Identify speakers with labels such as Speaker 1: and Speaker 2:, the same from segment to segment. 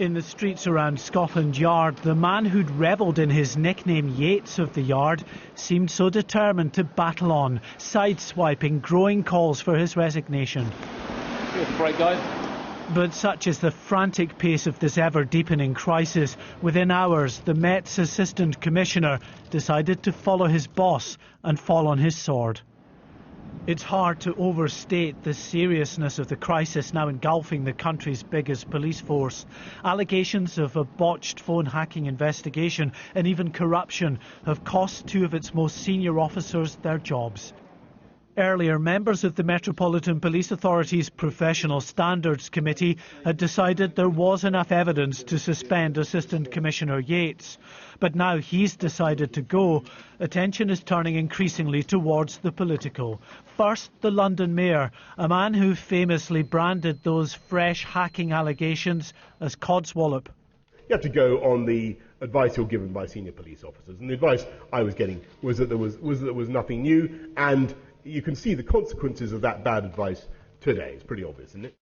Speaker 1: In the streets around Scotland Yard, the man who'd revelled in his nickname Yates of the Yard seemed so determined to battle on, sideswiping growing calls for his resignation.
Speaker 2: Here's the break, guys.
Speaker 1: But such is the frantic pace of this ever-deepening crisis, within hours the Met's Assistant Commissioner decided to follow his boss and fall on his sword. It's hard to overstate the seriousness of the crisis now engulfing the country's biggest police force. Allegations of a botched phone hacking investigation and even corruption have cost two of its most senior officers their jobs. Earlier, members of the Metropolitan Police Authority's Professional Standards Committee had decided there was enough evidence to suspend Assistant Commissioner Yates. But now he's decided to go. Attention is turning increasingly towards the political. First, the London Mayor, a man who famously branded those fresh hacking allegations as codswallop.
Speaker 3: You have to go on the advice you're given by senior police officers. And the advice I was getting was that there was nothing new, and you can see the consequences of that bad advice today. It's pretty obvious, isn't it?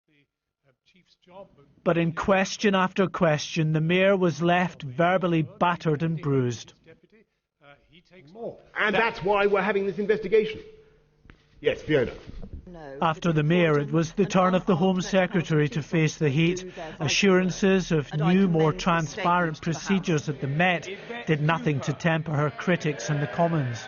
Speaker 1: But in question after question, the Mayor was left verbally battered and bruised.
Speaker 3: And that's why we're having this investigation. Yes, Fiona.
Speaker 1: After the Mayor, it was the turn of the Home Secretary to face the heat. Assurances of new, more transparent procedures at the Met did nothing to temper her critics in the Commons.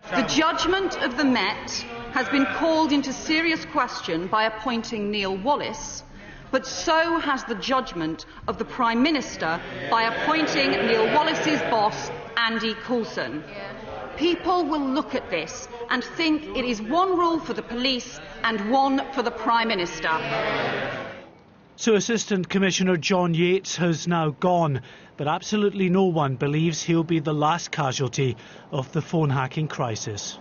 Speaker 4: The judgment of the Met has been called into serious question by appointing Neil Wallis, but so has the judgment of the Prime Minister by appointing Neil Wallis's boss, Andy Coulson. People will look at this and think it is one rule for the police and one for the Prime Minister.
Speaker 1: So Assistant Commissioner John Yates has now gone, but absolutely no one believes he'll be the last casualty of the phone hacking crisis.